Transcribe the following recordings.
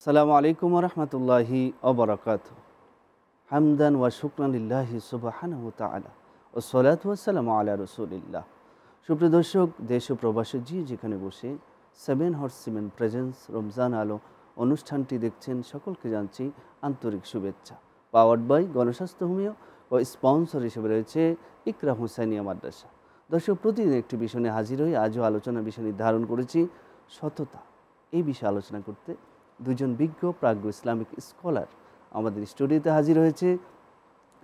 আসসালামু আলাইকুম ওয়া রাহমাতুল্লাহি ওয়া বারাকাতুহু। হামদান ওয়া শুকরান লিল্লাহি সুবহানাহু ওয়া তাআলা ওয়া সলাতু ওয়া সালামু আলা রাসূলিল্লাহ। সুপ্রিয় দর্শক, দেশ ও প্রবাসী যেখানে বসে 7 হর্স সিমেন্ট প্রেজেন্স রমজান আলো অনুষ্ঠানটি দেখছেন, সকলকে জানছি আন্তরিক শুভেচ্ছা। পাওয়ার্ড বাই গণস্বাস্থ্য হোমিও ও স্পন্সর হিসেবে রয়েছে ইকরা হুসাইনিয়া মাদ্রাসা। দর্শক, প্রতিদিন একটি বিষয় নিয়ে হাজির হই। আজও আলোচনার বিষয় নির্ধারণ করেছি সততা। এই বিষয়ে আলোচনা করতে দুজন বিজ্ঞ প্রাজ্ঞ ইসলামিক স্কলার আমাদের স্টুডিওতে হাজির হয়েছে।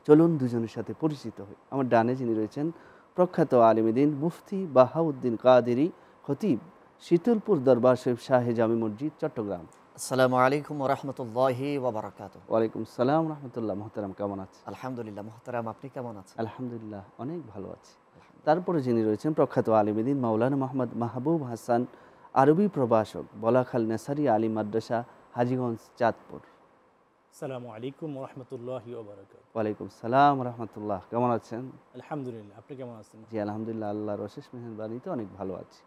চলুন দুজনের সাথে পরিচিত হই। আমার ডানে যিনি রয়েছেন প্রখ্যাত আলিমুদ্দিন মুফতি বাহাউদ্দিন কাদেরী, খতিব, শীতলপুর দরবার শরীফ শাহে জামি মসজিদ, চট্টগ্রাম। আসসালামু আলাইকুম ওয়া রাহমাতুল্লাহি ওয়া বারাকাতুহু। ওয়ালাইকুম সালাম রাহমাতুল্লাহ। মুহতারাম কেমন আছেন? আলহামদুলিল্লাহ মুহতারাম, আপনি কেমন আছেন? আলহামদুলিল্লাহ অনেক ভালো আছি। তারপরে যিনি রয়েছেন প্রখ্যাত আলিমুদ্দিন মাওলানা মোহাম্মদ মাহবুব হাসান, আরবি প্রভাষক, বলাখাল নেসারি আলী মাদ্রাসা, হাজীগঞ্জ, চাঁদপুর। আসসালামু আলাইকুম ওয়া রাহমাতুল্লাহি ওয়া বারাকাতুহু। ওয়ালাইকুম সালাম রাহমাতুল্লাহ। কেমন আছেন? আলহামদুলিল্লাহ, আপনি কেমন আছেন? জি আলহামদুলিল্লাহ, আল্লাহর অশেষ মেহেরবানিতে অনেক ভালো আছি।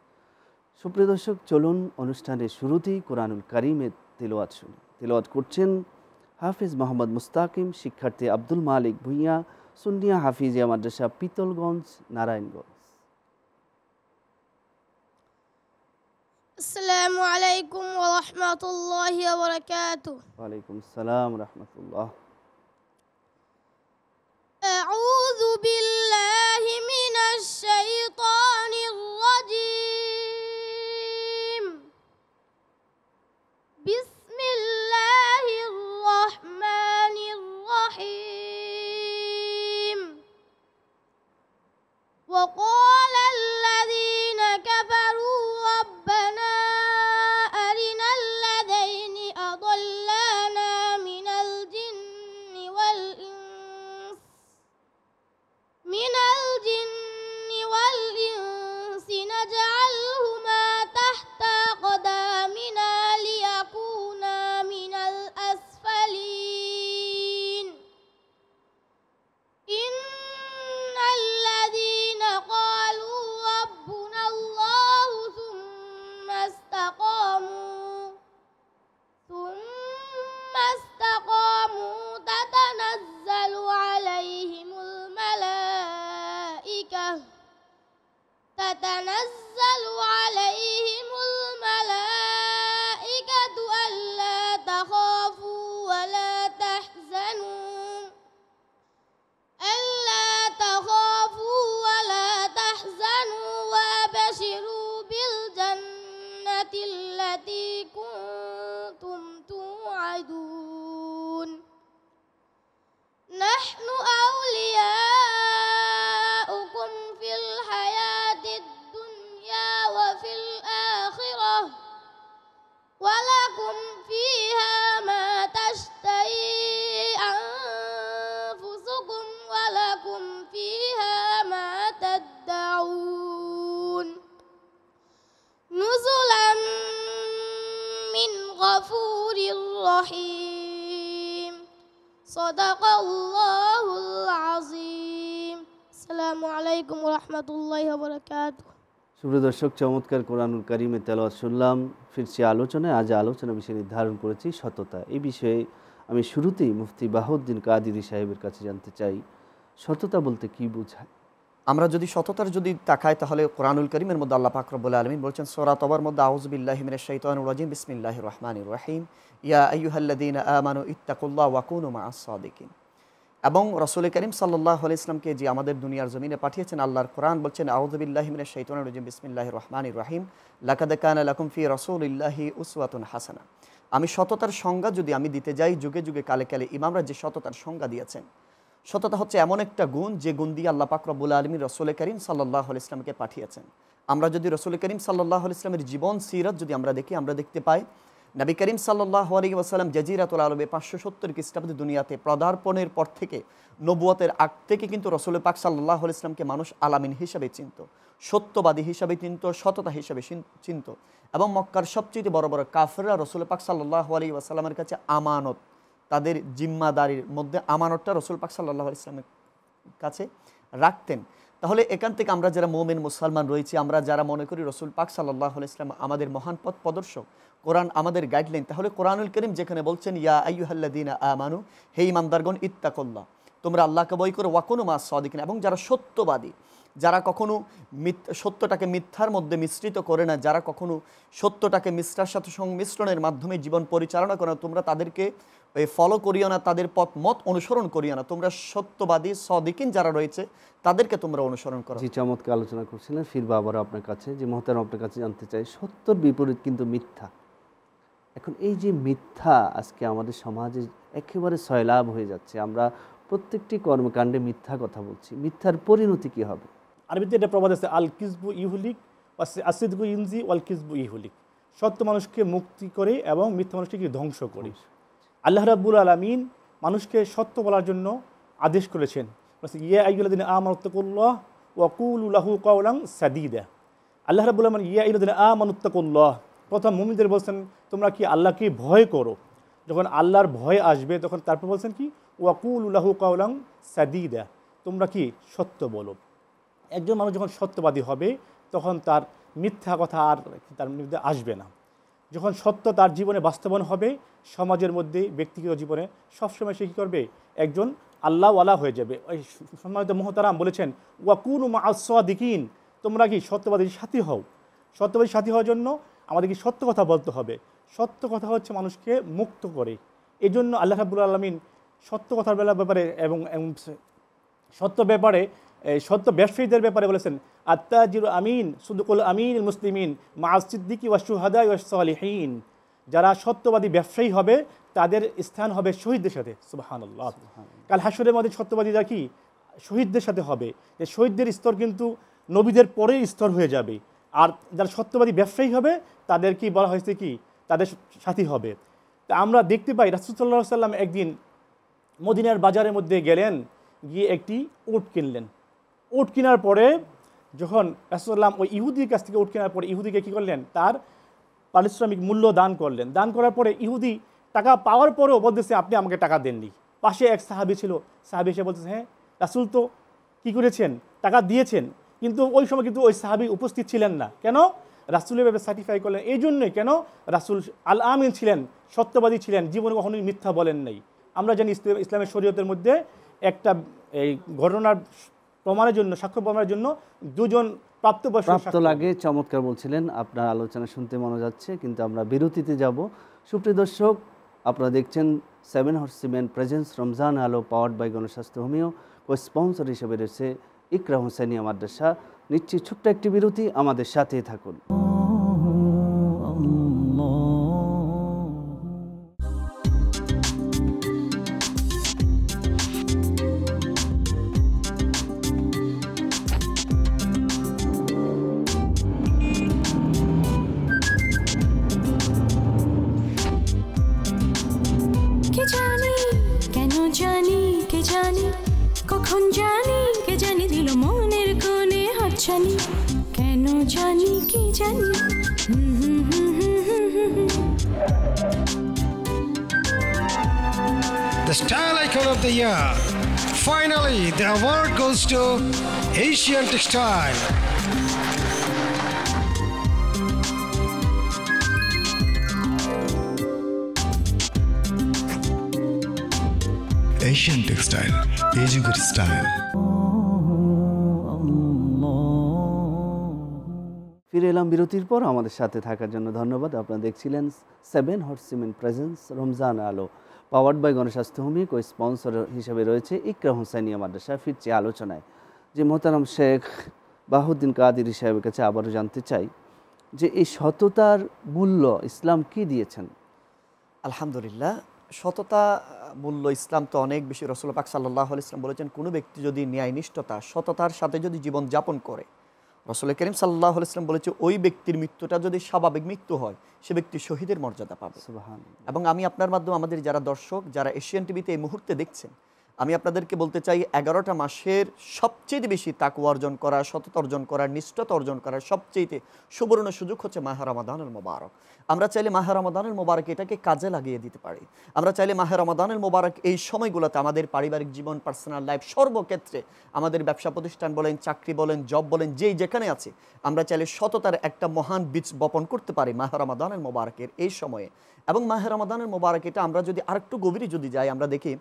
সুপ্রিয় দর্শক, চলুন অনুষ্ঠানের শুরুতেই কোরআনুল কারীমের তিলাওয়াত শুনি। তিলাওয়াত করছেন হাফিজ মোহাম্মদ মুস্তাকিম, শিক্ষার্থী আব্দুল মালিক ভুঁইয়া, সুন্নিয়া হাফিজিয়া মাদ্রাসা, পিতলগঞ্জ, নারায়ণগঞ্জ। আসসালামু আলাইকুম ওয়া রাহমাতুল্লাহি ওয়া বারাকাতুহু। ওয়ালাইকুম আসসালাম রাহমাতুল্লাহ। আউযু বিল্লাহি মিনাশ শাইতানির রাজীম। বিসমিল্লাহির রাহমানির রাহিম। ওয়া ক্বালা আল্লাযীনা কাফারু রাব্বানা আরিনাল লাযাইনি আদাল্লানা মিনাল জিন্নি ওয়াল ইনসি নাজআলহুমা তাহতা কদামিনা লিয়াকুনা মিনাল আসফালিন। ইন্নাল্লাযীনা ক্বালু রাব্বুনাল্লাহু সুম্মা ইসতাকামু তাতানাজ্জালু আলাইহিমুল মালাইকাতু আল্লা তাখাফু ওয়া লা তাহজানু ওয়া আবশিরু বিল জান্নাতিল্লাতী কুনতুম তুআদুন। নাহনু আউলিয়াউকুম ফিল হায়াতিদ দুনিয়া ওয়া ফিল আখিরাহ ওয়া লাকুম ফিহা মা তাশতাহি আনফুসুকুম ওয়া লাকুম ফিহা মা তাদদাউন। নুজুলাম মিন গফুরির রহিম। সাদাকাল্লাহুল আযীম। আসসালামু আলাইকুম ওয়া রাহমাতুল্লাহি ওয়া বারাকাতুহু। সুপ্রিয় দর্শক, চমৎকার কোরআনুল কারীমের তেলাওয়াত শুনলাম। ফিরছি আলোচনায়। আজ আলোচনা বিষয় নির্ধারণ করেছি সততা। এই বিষয়ে আমি শুরুতেই মুফতি বাহাউদ্দিন কাদেরী সাহেবের কাছে জানতে চাই, সততা বলতে কি বোঝায়? আমরা যদি সততার তাকাই, তাহলে কোরআনুল কারীমের মধ্যে আল্লাহ পাক রব্বুল আলামিন বলছেন সূরা তওবার মধ্যে, আউযু বিল্লাহি মিনাশ শাইতানির রাজীম, বিসমিল্লাহির রাহমানির রাহিম, ইয়া আইয়ুহাল্লাযীনা আমানু ইত্তাকুল্লাহ ওয়া কুনু মা'আস সাদিকিন। এবং রাসূল কারীম সাল্লাল্লাহু আলাইহি ওয়াসাল্লামকে যে আমাদের দুনিয়ার জমিনে পাঠিয়েছেন, আল্লাহর কোরআন বলছেন, আউযু বিল্লাহি মিনাশ শাইতানির রাজীম, বিসমিল্লাহির রাহমানির রাহিম, লাকাদ কানা লাকুম ফি রাসূলিল্লাহি উসওয়াতুন হাসানাহ। আমি সততার সংজ্ঞা যদি আমি দিতে যাই, যুগে যুগে কালে কালে ইমামরা যে সততার সংজ্ঞা দিয়েছেন, সততা হচ্ছে এমন একটা গুণ যে গুণ দিয়ে আল্লাহ পাক রব্বুল আলামিন রাসূল কারীম সাল্লাল্লাহু আলাইহি ওয়াসাল্লামকে পাঠিয়েছেন। আমরা যদি রাসূল কারীম সাল্লাল্লাহু আলাইহি ওয়াসাল্লামের জীবন সিরাত যদি আমরা দেখি, আমরা দেখতে পাই নবী করিম সাল্লাল্লাহু আলাইহি ওয়াসাল্লাম জাজিরাতুল আরবে 570 খ্রিস্টাব্দে দুনিয়াতে পদার্পণের পর থেকে, নবুয়তের আগ থেকে কিন্তু রাসূল পাক সাল্লাল্লাহু আলাইহি ওয়াসাল্লামকে মানুষ আলামিন হিসাবে চিনত, সত্যবাদী হিসাবে চিনত, সততা হিসাবে চিনত। এবং মক্কার সবচেয়ে বড় বড় কাফেররা রাসূল পাক সাল্লাল্লাহু আলাইহি ওয়াসাল্লামের কাছে আমানত, তাদের জিম্মাদারির মধ্যে আমানতটা রাসূল পাক সাল্লাল্লাহু আলাইহি ওয়াসাল্লামের কাছে রাখতেন, তাহলে এখান থেকে আমরা যারা মুমিন মুসলমান রয়েছি, আমরা যারা মনে করি রসুল পাক সাল্লাল্লাহু আলাইহি ওয়াসাল্লাম আমাদের মহান পথ প্রদর্শক, কোরআন আমাদের গাইডলাইন, তাহলে কোরআনুল কারীম যেখানে বলছেন ইয়া আইয়ুহাল্লাযীনা আমানু, হে ঈমানদারগণ, ইত্তাকুল্লাহ, তোমরা আল্লাহকে ভয় করো, ওয়াকুনু মাস সাদিকিন, এবং যারা সত্যবাদী, যারা কখনো সত্যটাকে মিথ্যার মধ্যে মিশ্রিত করে না, যারা কখনো সত্যটাকে মিথ্যার সাথে সংমিশ্রণের মাধ্যমে জীবন পরিচালনা করে না, তোমরা তাদেরকে ফলো করিও না, তাদের পথ মত অনুসরণ করিও না, তোমরা সত্যবাদী সাদিকিন যারা রয়েছে তাদেরকে তোমরা অনুসরণ করো। জি, চমৎকার আলোচনা করছিলেন। ফিরবা আবার আপনার কাছে, যে মহতারাম আপনার কাছে জানতে চাই, সত্যর বিপরীত কিন্তু মিথ্যা। এখন এই যে মিথ্যা আজকে আমাদের সমাজে একেবারে সয়লাভ হয়ে যাচ্ছে, আমরা প্রত্যেকটি কর্মকাণ্ডে মিথ্যা কথা বলছি, মিথ্যার পরিণতি কি হবে? আরবিতে এটা প্রবাদ আছে, আল কিসবু ইহুলিক আসিদগু ইনজি ওয়াল কিসবু ইহুলিক। সত্য মানুষকে মুক্তি করে এবং মিথ্যা মানুষকে ধ্বংস করে। আল্লাহ রাব্বুল আলামিন মানুষকে সত্য বলার জন্য আদেশ করেছেন, ইয়া আইয়ুহাল্লাযীনা আমানুত্তাকুল্লাহ ওয়া কুলু লাহু কাওলান সাদীদা। আল্লাহ রাব্বুল আলামিন ইয়া আইয়ুহাল্লাযীনা আমানুত্তাকুল্লাহ, প্রথম মুমিনদের বলছেন তোমরা কি আল্লাহকে ভয় করো। যখন আল্লাহর ভয় আসবে তখন তারপর বলছেন কি, ওয়া কুলু লাহু কাওলান সাদীদা, তোমরা কি সত্য বলো। একজন মানুষ যখন সত্যবাদী হবে তখন তার মিথ্যা কথা আর তার মধ্যে আসবে না। যখন সত্য তার জীবনে বাস্তবায়ন হবে, সমাজের মধ্যে ব্যক্তিগত জীবনে সবসময় সে কী করবে, একজন আল্লাহওয়ালা হয়ে যাবে। ওই সম্মানিত মুহতারাম বলেছেন ওয়াকুনু মা'আস সাদিকিন, তোমরা কি সত্যবাদীর সাথী হও। সত্যবাদীর সাথী হওয়ার জন্য আমাদের কি সত্য কথা বলতে হবে। সত্য কথা হচ্ছে মানুষকে মুক্ত করে। এই জন্য আল্লাহ রাব্বুল আলামিন সত্য কথার ব্যাপারে এবং সত্য ব্যাপারে, সত্য ব্যবসায়ীদের ব্যাপারে বলেছেন আত্তাজিরু আমিন সুদুকুল আমিন মুসলিমিন মা'আস সিদ্দিকি ওয়াশ শুহাদা ওয়াস সালিহিন। যারা সত্যবাদী ব্যবসায়ী হবে তাদের স্থান হবে শহীদদের সাথে। সুবহানাল্লাহ। কাল হাসরের মধ্যে সত্যবাদীরা কি শহীদদের সাথে হবে। যে শহীদদের স্তর কিন্তু নবীদের পরের স্তর হয়ে যাবে। আর যারা সত্যবাদী ব্যবসায়ী হবে তাদের কি বলা হয়েছে, কি তাদের সাথী হবে। তা আমরা দেখতে পাই রাসূল সাল্লাল্লাহু আলাইহি ওয়াসাল্লাম একদিন মদিনার বাজারের মধ্যে গেলেন, গিয়ে একটি উট কিনলেন। উট কেনার পরে যখন রাসূল সাল্লাম ওই ইহুদির কাছ থেকে উট কেনার পরে ইহুদিকে কী করলেন, তার পারিশ্রমিক মূল্য দান করলেন। দান করার পরে ইহুদি টাকা পাওয়ার পরেও বলতেছে আপনি আমাকে টাকা দেননি। পাশে এক সাহাবী ছিল, সাহাবী এসে বলতেছে হ্যাঁ রাসূল তো কী করেছেন, টাকা দিয়েছেন, কিন্তু ওই সময় কিন্তু ওই সাহাবী উপস্থিত ছিলেন না। কেন? রাসূলের ব্যাপারে সার্টিফাই করলেন এই জন্যই, কেন রাসূল আল আমিন ছিলেন, সত্যবাদী ছিলেন, জীবনে কখনোই মিথ্যা বলেন নাই। আমরা জানি ইসলামের শরীয়তের মধ্যে একটা এই ঘটনার প্রমাণের জন্য, সাক্ষ্য প্রমাণের জন্য দুজন প্রাপ্ত লাগে। চমৎকার বলছিলেন, আপনার আলোচনা শুনতে মনে যাচ্ছে, কিন্তু আমরা বিরতিতে যাব। সুপ্রিয় দর্শক, আপনারা দেখছেন 7 হর্সম্যান প্রেজেন্স রমজান আলো পাওয়ার্ড বাই গণস্বাস্থ্য হোমিও। কো স্পন্সর হিসেবে রয়েছে ইকরা হোসেনিয়া মাদ্রাসা। নিশ্চয়ই ছোট্ট একটি বিরতি, আমাদের সাথেই থাকুন। কখন জানি কে জানি দিল মনের কোণে হাতছানি, কেন জানি কি জানি। The Style Icon of the Year. Finally, the award goes to Asian Textile. Asian Textile, এই যুগের স্টাইল। ফিরে এলাম বিরতির পর। আমাদের সাথে থাকার জন্য ধন্যবাদ। আপনারা দেখছিলেন 7 হর্সম্যান প্রেজেন্স রমজান আলো পাওয়ার্ড বাই গণস্বাস্থ্য হোমিও। কো স্পন্সর হিসেবে রয়েছে ইকরা হোসেনিয়া মাদ্রাসা। ফিরছি আলোচনায়, যে মোহতারাম শেখ বাহাউদ্দিন কাদেরী সাহেবের কাছে আবারও জানতে চাই যে এই সততার মূল্য ইসলাম কি দিয়েছেন? আলহামদুলিল্লাহ, সততা মূল্য ইসলাম তো অনেক বেশি। রাসূল পাক সাল্লাল্লাহু আলাইহি ওয়াসাল্লাম বলেছেন, কোনো ব্যক্তি যদি ন্যায়নিষ্ঠতা সততার সাথে যদি জীবন যাপন করে, রাসূল করিম সাল্লাল্লাহু আলাইহি ওয়াসাল্লাম বলেছে ওই ব্যক্তির মৃত্যুটা যদি স্বাভাবিক মৃত্যু হয়, সে ব্যক্তি শহীদের মর্যাদা পাবে। সুবহানাল্লাহ। এবং আমি আপনার মাধ্যমে আমাদের যারা দর্শক, যারা এশিয়ান টিভিতে এই মুহূর্তে দেখছেন, আমি আপনাদেরকে বলতে চাই 11টা মাসের সবচেয়ে বেশি তাকওয়া অর্জন করা, সততা অর্জন করা, নিষ্ঠতা অর্জন করার সবচেয়ে সুবর্ণ সুযোগ হচ্ছে মাহে রমাদানুল মোবারক। আমরা চাইলে মাহে রমাদানুল মোবারক এটাকে কাজে লাগিয়ে দিতে পারি। আমরা চাইলে মাহে রমাদানুল মোবারক এই সময়গুলোতে আমাদের পারিবারিক জীবন, পার্সোনাল লাইফ, সর্বক্ষেত্রে আমাদের ব্যবসা প্রতিষ্ঠান বলেন, চাকরি বলেন, জব বলেন, যেই যেখানে আছে আমরা চাইলে সততার একটা মহান বীজ বপন করতে পারি মাহে রমাদানুল মোবারকের এই সময়ে। এবং মাহে রমাদানুল মোবারক এটা আমরা যদি আরেকটু গভীরে যদি যাই, আমরা দেখি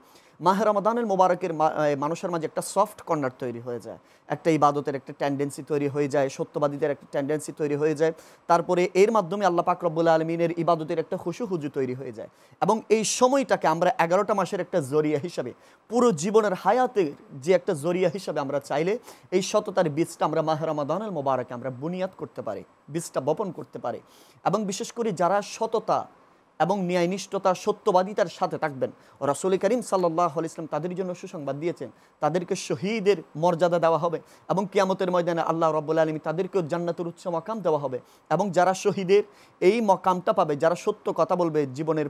মাহে রমাদানুল মোবারকের মানুষের মাঝে একটা সফট কর্নার তৈরি হয়ে যায়, একটা ইবাদতের একটা টেন্ডেন্সি তৈরি হয়ে যায়, সত্যবাদীদের একটা টেন্ডেন্সি তৈরি হয়ে যায়। তারপরে এর মাধ্যমে আল্লাহ পাক রব্বুল আলমিনের ইবাদতের একটা খুশু হুজু তৈরি হয়ে যায়। এবং এই সময়টাকে আমরা 11টা মাসের একটা জরিয়া হিসাবে, পুরো জীবনের হায়াতের যে একটা জরিয়া হিসাবে আমরা চাইলে এই সততার বীজটা আমরা মাহে রমাদানুল মোবারকে আমরা বুনিয়াদ করতে পারি, বীজটা বপন করতে পারি। এবং বিশেষ করে যারা সততা এবং ন্যায়নিষ্ঠতা, সত্যবাদিতার সাথে থাকবেন, রাসূল করিম সাল্লাল্লাহু আলাইহি ওয়াসাল্লাম তাদের জন্য সুসংবাদ দিয়েছেন, তাদেরকে শহীদের মর্যাদা দেওয়া হবে এবং কিয়ামতের ময়দানে আল্লাহ রাব্বুল আলামিন তাদেরকেও জান্নাতের উচ্চ মাকাম দেওয়া হবে। এবং যারা শহীদের এই মাকামটা পাবে, যারা সত্য কথা বলবে, জীবনের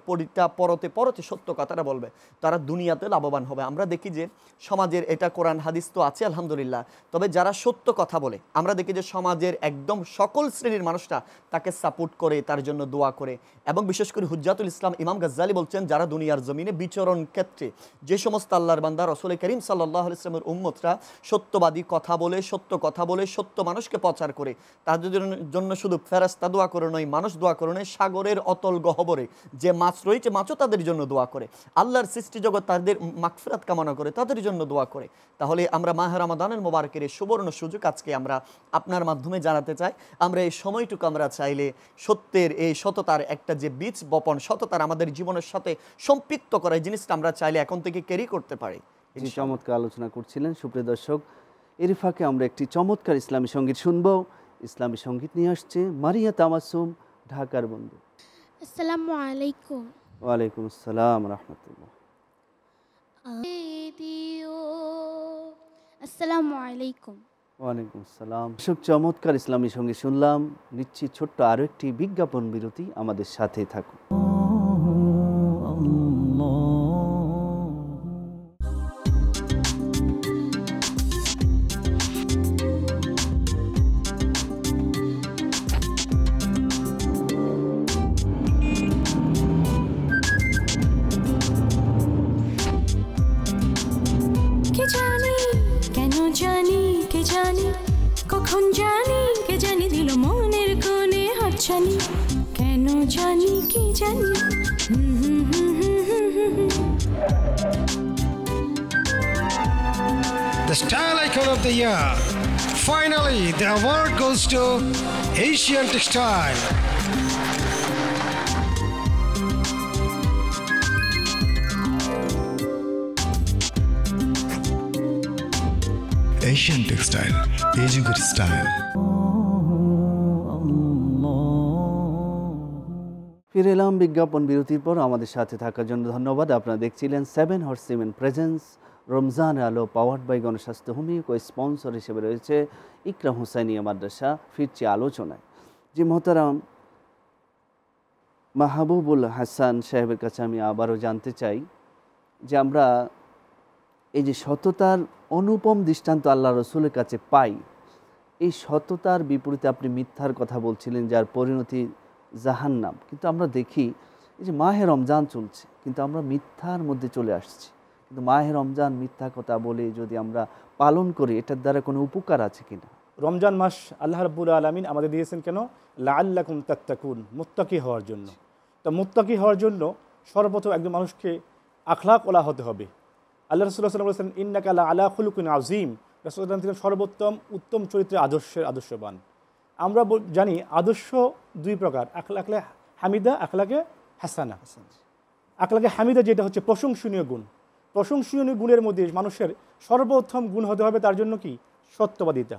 পরতে পরতে সত্য কথাটা বলবে, তারা দুনিয়াতে লাভবান হবে। আমরা দেখি যে সমাজের, এটা কোরআন হাদিস তো আছে আলহামদুলিল্লাহ, তবে যারা সত্য কথা বলে আমরা দেখি যে সমাজের একদম সকল শ্রেণীর মানুষরা তাকে সাপোর্ট করে, তার জন্য দোয়া করে। এবং বিশেষ করে হুজ্জাতুল ইসলাম ইমাম গাজ্জালি বলছেন, যারা দুনিয়ার জমিনে বিচরণ ক্ষেত্রে যে সমস্ত আল্লাহর বান্দা রাসূল করিম সাল্লাল্লাহু আলাইহি ওয়াসাল্লামের উম্মতরা সত্যবাদী কথা বলে, সত্য কথা বলে, সত্য মানুষকে প্রচার করে, তাদের জন্য শুধু ফেরেশতা দোয়া করে নয়, মানুষ দোয়া করে নয়, সাগরের অতল গহ্বরে যে মাছ রয়েছে মাছও তাদের জন্য দোয়া করে, আল্লাহর সৃষ্টি জগৎ তাদের মাগফিরাত কামনা করে, তাদের জন্য দোয়া করে। তাহলে আমরা মাহে রমাদানুল মোবারকের এই সুবর্ণ সুযোগ আজকে আমরা আপনার মাধ্যমে জানাতে চাই। আমরা এই সময়টুকু আমরা চাইলে সত্যের, এই সততার একটা যে বীজ বপন, সততার আমাদের জীবনের সাথে সম্পৃক্ত করা, এই জিনিসটা আমরা চাইলে এখন থেকে ক্যারি করতে পারি। চমৎকার আলোচনা করছিলেন সুপ্রিয় দর্শক। এর ফাঁকে আমরা একটি চমৎকার ইসলামী সঙ্গীত শুনব। ইসলামী সঙ্গীত নিয়ে আসছে মারিয়া তামাসুম, ঢাকার বন্ধু। আসসালামু আলাইকুম। ওয়ালাইকুম আসসালাম রাহমাতুল্লাহ। আসসালামু আলাইকুম। ওয়ালাইকুম আসসালাম। চমৎকার ইসলামী সঙ্গীত শুনলাম। নিচ্ছি ছোট্ট আরও একটি বিজ্ঞাপন বিরতি, আমাদের সাথেই থাকুন। কখন জানি কে জানি দিল মনের কোণে হাতছানি, কেন জানি কি জানি। The Style Icon of the Year. Finally, the award goes to Asian Textile. Asian Textile, এই যুগের স্টাইল। ফিরে এলাম বিজ্ঞাপন বিরতির পর। আমাদের সাথে থাকার জন্য ধন্যবাদ। আপনারা দেখছিলেন 7 হর্সিমেন প্রেজেন্স রমজান আলো, পাওয়ার্ড বাই গণস্বাস্থ্য হোমিও। স্পন্সর হিসেবে রয়েছে ইকরাম হুসাইনিয়া মাদ্রাসা। ফিরছি আলোচনায়। জি মোহতারাম মাহবুবুল হাসান সাহেবের কাছে আমি আবারও জানতে চাই যে আমরা এই যে সততার অনুপম দৃষ্টান্ত আল্লাহ রসুলের কাছে পাই, এই সততার বিপরীতে আপনি মিথ্যার কথা বলছিলেন, যার পরিণতি জাহান্নাম। কিন্তু আমরা দেখি এই যে মাহে রমজান চলছে, কিন্তু আমরা মিথ্যার মধ্যে চলে আসছি। কিন্তু মাহে রমজান মিথ্যা কথা বলে যদি আমরা পালন করি, এটার দ্বারা কোনো উপকার আছে কিনা? রমজান মাস আল্লাহ রাব্বুল আলামিন আমাদের দিয়েছেন কেন? লাআল্লাকুম তাত্তাকুন, মুত্তাকি হওয়ার জন্য। তো মুত্তাকি হওয়ার জন্য সর্বপ্রথম একজন মানুষকে আখলাক ওলা হতে হবে। আল্লাহ রাসূলুল্লাহ সাল্লাল্লাহু আলাইহি ওয়াসাল্লাম ইন্নাকা লাআলা খুলুকিন আযীম, রাসূলুল্লাহ ছিলেন সর্বোত্তম উত্তম চরিত্রের আদর্শবান। আমরা জানি আদর্শ দুই প্রকার, আখলাকে হামিদা, আখলাকে হাসানা। আখলাকে হামিদা যেটা হচ্ছে প্রশংসনীয় গুণ, প্রশংসনীয় গুণের মধ্যে মানুষের সর্বপ্রথম গুণ হতে হবে তার জন্য কি? সত্যবাদিতা।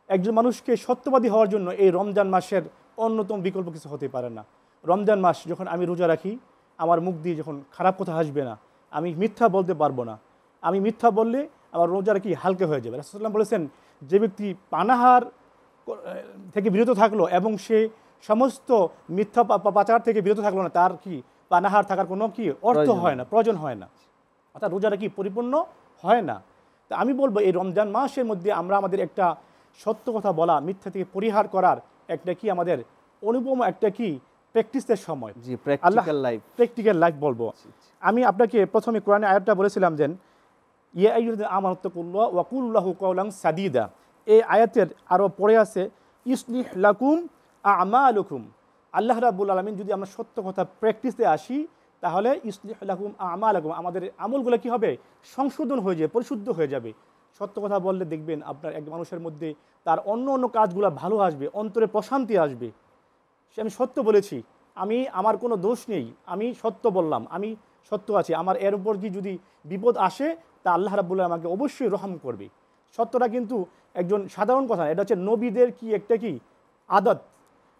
একজন মানুষকে সত্যবাদী হওয়ার জন্য এই রমজান মাসের অন্যতম বিকল্প কিছু হতে পারে না। রমজান মাস যখন আমি রোজা রাখি, আমার মুখ দিয়ে যখন খারাপ কথা আসবে না, আমি মিথ্যা বলতে পারবো না। আমি মিথ্যা বললে আমার রোজা রাখি হালকা হয়ে যাবে। রাসূলুল্লাহ বলেছেন, যে ব্যক্তি পানাহার থেকে বিরত থাকলো এবং সে সমস্ত মিথ্যা পাচার থেকে বিরত থাকলো না, তার কি পানাহার থাকার কোনো কি অর্থ হয় না, প্রয়োজন হয় না। অর্থাৎ রোজাটা কি পরিপূর্ণ হয় না। তা আমি বলবো এই রমজান মাসের মধ্যে আমরা আমাদের একটা সত্য কথা বলা, মিথ্যা থেকে পরিহার করার একটা কি আমাদের অনুপম একটা কি প্র্যাকটিসের সময়, জি, প্র্যাকটিক্যাল লাইফ, প্র্যাকটিক্যাল লাইফ বলবো। আমি আপনাকে প্রথমে কোরআনে আয়াতটা বলেছিলাম যে ইয়া আইয়ুহাল্লাযীনা আমানু তাকুল্লাহ ওয়া কুলু লাহু কাওলান সাদীদা। এই আয়াতের আরও পরে আছে ইসলিহ লাকুম আমালুকুম। আল্লাহ রাব্বুল আলামিন যদি আমরা সত্য কথা প্র্যাকটিসে আসি তাহলে ইসলিহ লাকুম আমালাকুম, আমাদের আমলগুলো কি হবে, সংশোধন হয়ে যাবে, পরিশুদ্ধ হয়ে যাবে। সত্য কথা বললে দেখবেন আপনার এক মানুষের মধ্যে তার অন্য অন্য কাজগুলো ভালো আসবে, অন্তরে প্রশান্তি আসবে। সে আমি সত্য বলেছি, আমার কোনো দোষ নেই, আমি সত্য বললাম, আমি সত্য আছি, আমার এর উপর কি যদি বিপদ আসে তা আল্লাহ রাব্বুল আলামিন আমাকে অবশ্যই রহম করবে। সত্যটা কিন্তু একজন সাধারণ কথা, এটা হচ্ছে নবীদের কি একটা কি আদত।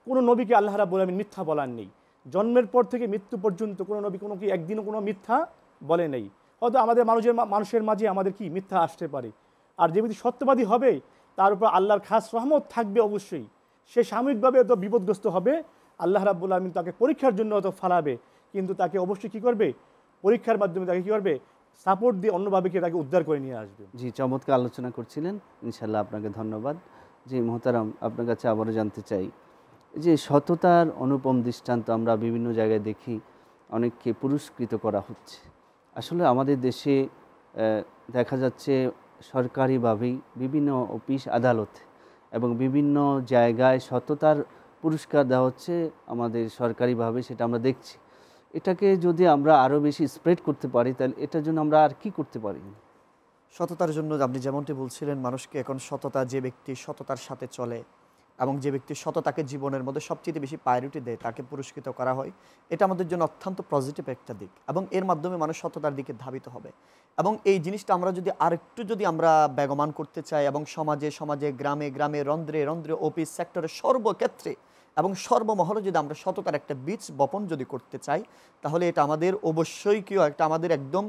কোনো নবীকে আল্লাহ রাব্বুল আলামিন মিথ্যা বলার নেই। জন্মের পর থেকে মৃত্যু পর্যন্ত কোনো নবী কোনো কি একদিনও কোনো মিথ্যা বলে নেই। হয়তো আমাদের মানুষের মাঝে আমাদের কি মিথ্যা আসতে পারে, আর যে ব্যক্তি সত্যবাদী হবে তার উপর আল্লাহর খাস রহমত থাকবে অবশ্যই। সে সাময়িকভাবে হয়তো বিপদগ্রস্ত হবে, আল্লাহ রাব্বুল আলামিন তাকে পরীক্ষার জন্য হয়তো ফালাবে, কিন্তু তাকে অবশ্যই কী করবে, পরীক্ষার মাধ্যমে তাকে কী করবে, সাপোর্ট দিয়ে অন্যভাবে কি তাকে উদ্ধার করে নিয়ে আসবে। জি, চমৎকার আলোচনা করছিলেন, ইনশাল্লাহ আপনাকে ধন্যবাদ। জি মোহতারাম, আপনার কাছে আবারও জানতে চাই যে সততার অনুপম দৃষ্টান্ত আমরা বিভিন্ন জায়গায় দেখি, অনেককে পুরস্কৃত করা হচ্ছে। আসলে আমাদের দেশে দেখা যাচ্ছে সরকারিভাবেই বিভিন্ন অফিস আদালতে এবং বিভিন্ন জায়গায় সততার পুরস্কার দেওয়া হচ্ছে আমাদের সরকারিভাবে, সেটা আমরা দেখছি। এটাকে যদি আমরা আরও বেশি স্প্রেড করতে পারি তাহলে এটার জন্য আমরা আর কি করতে পারি? সততার জন্য আপনি যেমনটি বলছিলেন, মানুষকে এখন সততা, যে ব্যক্তি সততার সাথে চলে এবং যে ব্যক্তি সততাকে জীবনের মধ্যে সবচেয়ে বেশি প্রায়োরিটি দেয় তাকে পুরস্কৃত করা হয়। এটা আমাদের জন্য অত্যন্ত পজিটিভ একটা দিক এবং এর মাধ্যমে মানুষ সততার দিকে ধাবিত হবে। এবং এই জিনিসটা আমরা যদি আরেকটু যদি আমরা বেগমান করতে চাই এবং সমাজে সমাজে গ্রামে গ্রামে রন্ধ্রে রন্ধ্রে অফিস সেক্টরে সর্বক্ষেত্রে এবং সর্বমহলে যদি আমরা সততার একটা বীজ বপন যদি করতে চাই তাহলে এটা আমাদের অবশ্যই কেউ একটা আমাদের একদম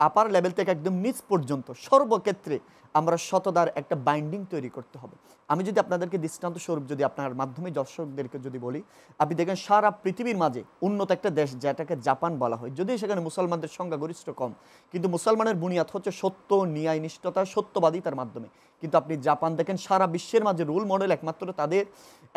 আপার লেভেল থেকে একদম নিচ পর্যন্ত সর্বক্ষেত্রে আমরা সততার একটা বাইন্ডিং তৈরি করতে হবে। আমি যদি আপনাদেরকে দৃষ্টান্ত স্বরূপ যদি আপনার মাধ্যমে দর্শকদেরকে যদি বলি, আপনি দেখেন সারা পৃথিবীর মাঝে উন্নত একটা দেশ যেটাকে জাপান বলা হয়, যদিও সেখানে মুসলমানদের সংখ্যা গরিষ্ঠ কম, কিন্তু মুসলমানের বুনিয়াদ হচ্ছে সত্য, ন্যায়, নিষ্ঠতা, সত্যবাদিতার মাধ্যমে। কিন্তু আপনি জাপান দেখেন, সারা বিশ্বের মাঝে রোল মডেল একমাত্র তাদের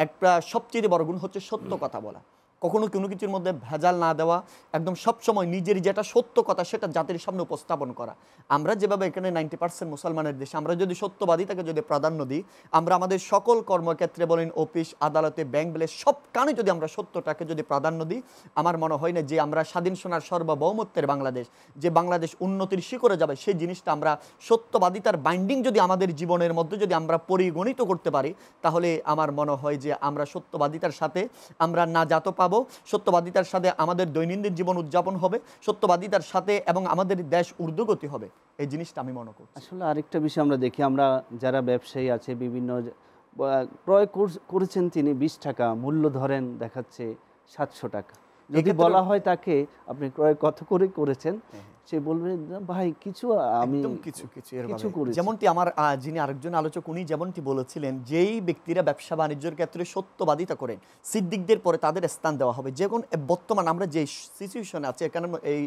একটা সবচেয়ে বড় গুণ হচ্ছে সত্য কথা বলা, কখনো কোনো কিছুর মধ্যে ভেজাল না দেওয়া, একদম সবসময় নিজের যেটা সত্য কথা সেটা জাতির সামনে উপস্থাপন করা। আমরা যেভাবে এখানে 90% মুসলমানের দেশে আমরা যদি সত্যবাদিতাকে যদি প্রাধান্য দিই, আমরা আমাদের সকল কর্মক্ষেত্রে বলেন, অফিস আদালতে, ব্যাংক বলে সব কানে যদি আমরা সত্যটাকে যদি প্রাধান্য দিই, আমার মনে হয় না যে আমরা স্বাধীন সোনার সার্বভৌমত্বের বাংলাদেশ, যে বাংলাদেশ উন্নতির শিখরে যাবে, সেই জিনিসটা আমরা সত্যবাদিতার বাইন্ডিং যদি আমাদের জীবনের মধ্যে যদি আমরা পরিগণিত করতে পারি, তাহলে আমার মনে হয় যে আমরা সত্যবাদিতার সাথে আমরা নাজাত পাবো, সত্যবাদিতার সাথে আমাদের দৈনন্দিন জীবন উদযাপন হবে, সত্যবাদিতার সাথে এবং আমাদের দেশ ঊর্ধ্বগতি হবে। এই জিনিসটা আমি মনে করি। আসলে আরেকটা বিষয় আমরা দেখি, আমরা যারা ব্যবসায়ী আছে বিভিন্ন ক্রয় করেছেন তিনি 20 টাকা, মূল্য ধরেন দেখাচ্ছে 700 টাকা। যদি বলা হয় তাকে আপনি ক্রয় কত করে করেছেন, সে বলবে ভাই কিছু আমি কিছু করেছি। যেমনটি আমার যিনি আরেকজন আলোচক উনি যেমনটি বলেছিলেন, যেই ব্যক্তিরা ব্যবসা বাণিজ্যের ক্ষেত্রে সত্যবাদিতা করেন সিদ্দিকদের পরে তাদের স্থান দেওয়া হবে। যেমন বর্তমান আমরা যে সিচুয়েশনে আছি, এখানে এই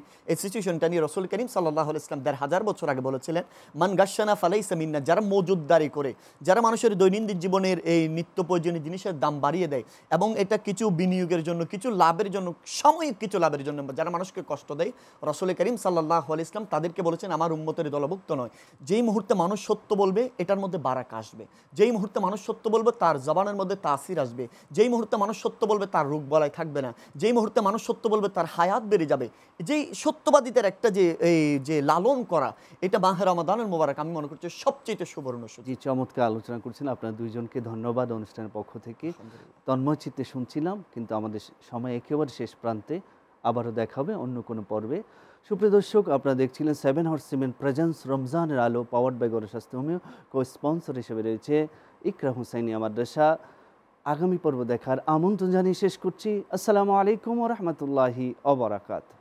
সিচুয়েশনটা নিয়ে রাসূল করিম সাল্লাল্লাহু আলাইহি ওয়াসাল্লাম ১৫০০ বছর আগে বলেছিলেন, মান গাশশানা ফালাইসা মিন্না, যারা মজুদদারি করে, যারা মানুষের দৈনন্দিন জীবনের এই নিত্য প্রয়োজনীয় জিনিসের দাম বাড়িয়ে দেয় এবং এটা কিছু বিনিয়োগের জন্য, কিছু লাভের জন্য, সাময়িক কিছু লাভের জন্য যারা মানুষকে কষ্ট দেয়, রাসূল করিম সাল্লাল্লাহু আলাইহি ওয়াসাল্লাম তাদেরকে বলেছেন আমার উম্মতের দলভুক্ত নয়। যেই মুহূর্তে মানুষ সত্য বলবে এটার মধ্যে বারাকা আসবে, যেই মুহূর্তে মানুষ সত্য বলবে তার জবানের মধ্যে তাসির আসবে, যেই মুহূর্তে মানুষ সত্য বলবে তার রোগ বলাই থাকবে না, যেই মুহূর্তে মানুষ সত্য বলবে তার হায়াত বেড়ে যাবে। যেই সত্যবাদিতার একটা যে লালন করা, এটা মাহে রমাদানুল মুবারক আমি মনে করছি সবচেয়ে সুবর্ণ সুযোগ। জি, চমৎকার আলোচনা করছেন, আপনার দুইজনকে ধন্যবাদ অনুষ্ঠানের পক্ষ থেকে। তন্ময় চিত্তে শুনছিলাম, কিন্তু আমাদের সময় একেবারে শেষ প্রান্তে। আবারও দেখা হবে অন্য কোনো পর্বে। সুপ্রিয় দর্শক, আপনারা দেখছিলেন 7 হর্সেমেন প্রেজেন্স রমজানের আলো, পাওয়ার্ড বাই গৌড় স্বাস্থ্য হোমিও। কো স্পন্সর হিসেবে রয়েছে ইকরা হুসাইনিয়া মাদ্রাসা। আগামী পর্ব দেখার আমন্ত্রণ জানিয়ে শেষ করছি। আসসালামু আলাইকুম ওয়া রাহমাতুল্লাহি ওয়া বারাকাতুহু।